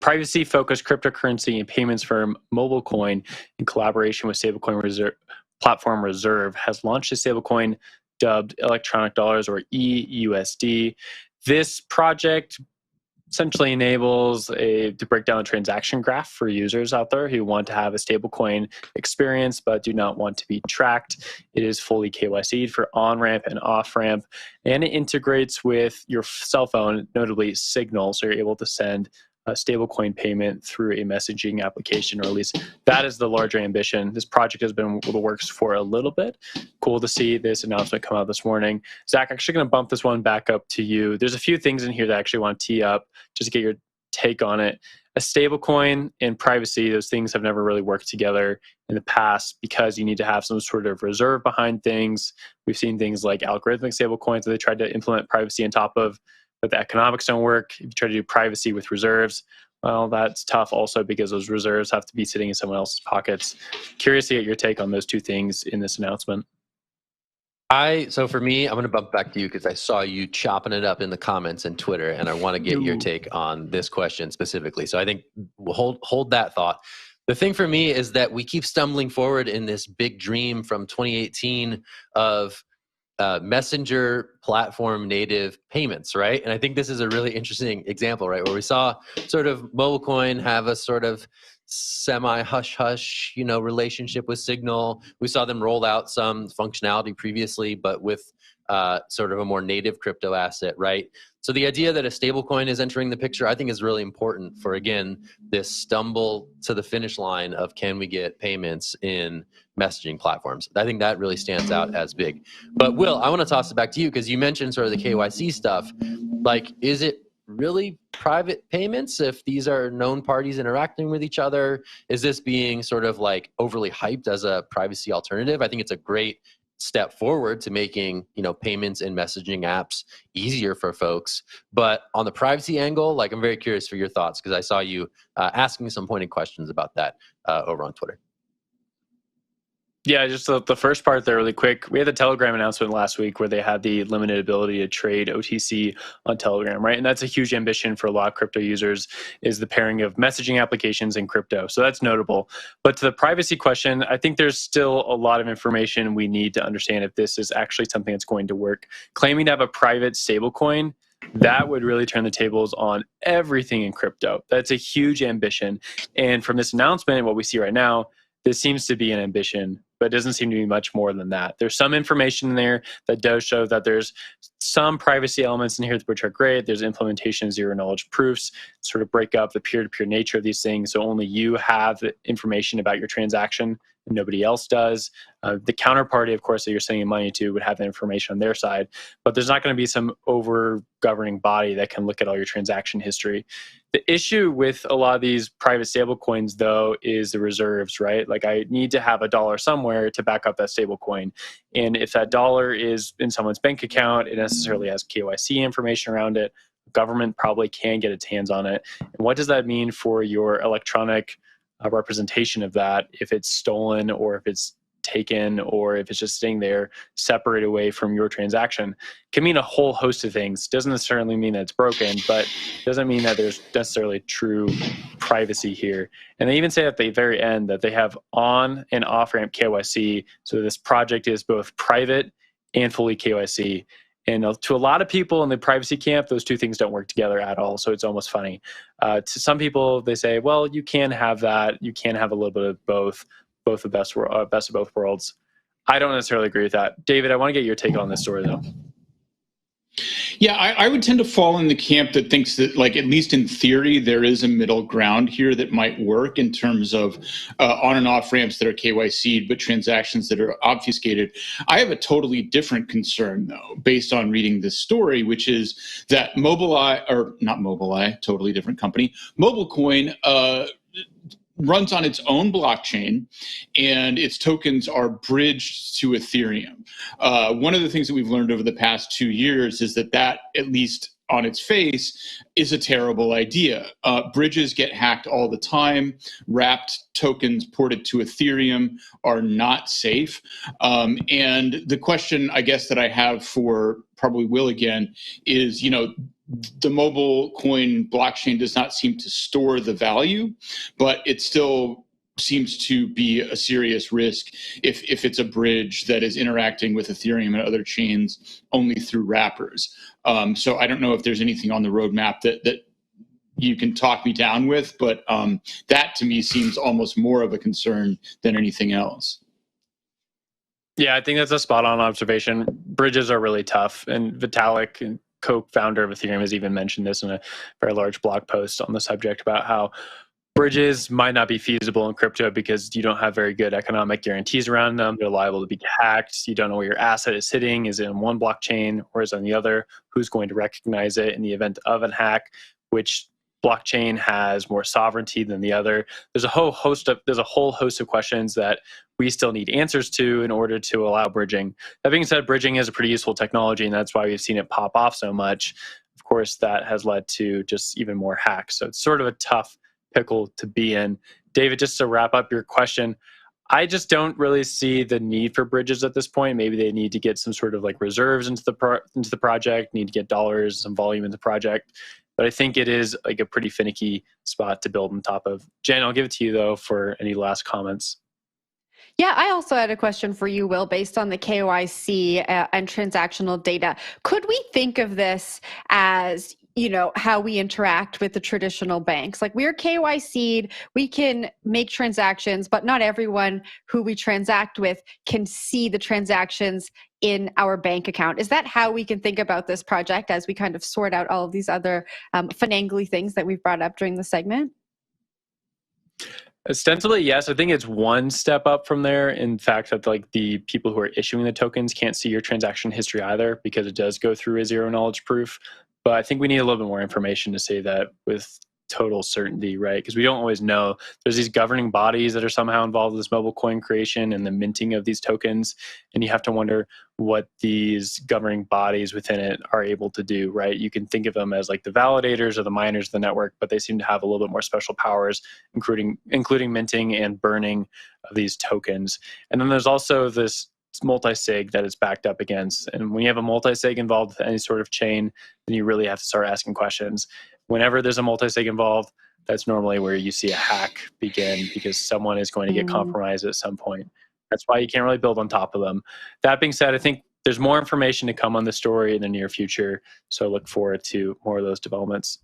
privacy-focused cryptocurrency and payments firm MobileCoin, in collaboration with stablecoin platform Reserve, has launched a stablecoin dubbed electronic dollars, or eUSD. This project essentially enables to break down a transaction graph for users out there who want to have a stablecoin experience but do not want to be tracked. It is fully KYC'd for on-ramp and off-ramp, and it integrates with your cell phone, notably Signal, so you're able to send a stablecoin payment through a messaging application, or at least that is the larger ambition. This project has been in the works for a little bit. Cool to see this announcement come out this morning. Zach, actually going to bump this one back up to you. There's a few things in here that I actually want to tee up just to get your take on it. A stablecoin and privacy, those things have never really worked together in the past because you need to have some sort of reserve behind things. We've seen things like algorithmic stablecoins that they tried to implement privacy on top of, but the economics don't work. If you try to do privacy with reserves, well, that's tough also because those reserves have to be sitting in someone else's pockets. Curious to get your take on those two things in this announcement. So for me, I'm going to bump back to you because I saw you chopping it up in the comments and Twitter, and I want to get your take on this question specifically. So I think we'll hold that thought. The thing for me is that we keep stumbling forward in this big dream from 2018 of messenger platform native payments, right? And I think this is a really interesting example, right? Where we saw sort of MobileCoin have a sort of semi hush-hush, relationship with Signal. We saw them roll out some functionality previously, but with sort of a more native crypto asset, right? So the idea that a stablecoin is entering the picture, I think is really important for, again, this stumble to the finish line of can we get payments in messaging platforms. I think that really stands out as big. But Will, I want to toss it back to you because you mentioned sort of the KYC stuff. Like, is it really private payments if these are known parties interacting with each other? Is this being sort of like overly hyped as a privacy alternative? I think it's a great step forward to making payments and messaging apps easier for folks. But on the privacy angle, like, I'm very curious for your thoughts because I saw you asking some pointed questions about that over on Twitter. Yeah, just the first part there really quick. We had the Telegram announcement last week where they had the limited ability to trade OTC on Telegram, right? And that's a huge ambition for a lot of crypto users, is the pairing of messaging applications and crypto. So that's notable. But to the privacy question, I think there's still a lot of information we need to understand if this is actually something that's going to work. Claiming to have a private stablecoin, that would really turn the tables on everything in crypto. That's a huge ambition. And from this announcement, what we see right now, this seems to be an ambition, but it doesn't seem to be much more than that. There's some information in there that does show that there's some privacy elements in here which are great. There's implementation of zero knowledge proofs, sort of break up the peer-to-peer nature of these things, so only you have the information about your transaction and nobody else does. The counterparty, of course, that you're sending money to would have the information on their side, but there's not going to be some over-governing body that can look at all your transaction history. The issue with a lot of these private stablecoins, though, is the reserves, right? Like, I need to have a dollar somewhere to back up that stablecoin. And if that dollar is in someone's bank account, it necessarily has KYC information around it. The government probably can get its hands on it. And what does that mean for your electronic representation of that if it's stolen or if it's taken or if it's just sitting there separated away from your transaction? Can mean a whole host of things. Doesn't necessarily mean that it's broken, but doesn't mean that there's necessarily true privacy here. And they even say at the very end that they have on and off ramp KYC. So this project is both private and fully KYC. And to a lot of people in the privacy camp, those two things don't work together at all. So it's almost funny. To some people, they say, well, you can have that. You can have a little bit of both the best of both worlds. I don't necessarily agree with that. David, I want to get your take on this story, though. Yeah, I would tend to fall in the camp that thinks that, like, at least in theory, there is a middle ground here that might work in terms of on and off ramps that are KYC'd, but transactions that are obfuscated. I have a totally different concern, though, based on reading this story, which is that totally different company, MobileCoin, runs on its own blockchain, and its tokens are bridged to Ethereum. One of the things that we've learned over the past 2 years is that, at least on its face, is a terrible idea. Bridges get hacked all the time. Wrapped tokens ported to Ethereum are not safe. And the question, I guess, that I have for probably Will again is, the MobileCoin blockchain does not seem to store the value, but it still seems to be a serious risk if it's a bridge that is interacting with Ethereum and other chains only through wrappers. So I don't know if there's anything on the roadmap that you can talk me down with, but that to me seems almost more of a concern than anything else. Yeah, I think that's a spot on observation. Bridges are really tough, and Vitalik, and co-founder of Ethereum, has even mentioned this in a very large blog post on the subject about how bridges might not be feasible in crypto because you don't have very good economic guarantees around them. They're liable to be hacked. You don't know where your asset is sitting. Is it in one blockchain or is it on the other? Who's going to recognize it in the event of a hack? Which blockchain has more sovereignty than the other? There's a whole host of questions that we still need answers to in order to allow bridging. That being said, bridging is a pretty useful technology, and that's why we've seen it pop off so much. Of course, that has led to just even more hacks. So it's sort of a tough pickle to be in. David, just to wrap up your question, I just don't really see the need for bridges at this point. Maybe they need to get some sort of like reserves into the project, need to get dollars, some volume in the project. But I think it is like a pretty finicky spot to build on top of. Jen, I'll give it to you though for any last comments. Yeah, I also had a question for you, Will, based on the KYC and transactional data. Could we think of this as, how we interact with the traditional banks? Like, we're KYC'd, we can make transactions, but not everyone who we transact with can see the transactions in our bank account. Is that how we can think about this project as we kind of sort out all of these other finagly things that we've brought up during the segment? Ostensibly, yes. I think it's one step up from there. In fact, that like the people who are issuing the tokens can't see your transaction history either because it does go through a zero knowledge proof. But I think we need a little bit more information to say that with total certainty, right? Because we don't always know. There's these governing bodies that are somehow involved with this mobile coin creation and the minting of these tokens. And you have to wonder what these governing bodies within it are able to do, right? You can think of them as like the validators or the miners of the network, but they seem to have a little bit more special powers, including minting and burning of these tokens. And then there's also this multi-sig that it's backed up against. And when you have a multi-sig involved with any sort of chain, then you really have to start asking questions. Whenever there's a multi-sig involved, that's normally where you see a hack begin because someone is going to get compromised at some point. That's why you can't really build on top of them. That being said, I think there's more information to come on the story in the near future. So I look forward to more of those developments.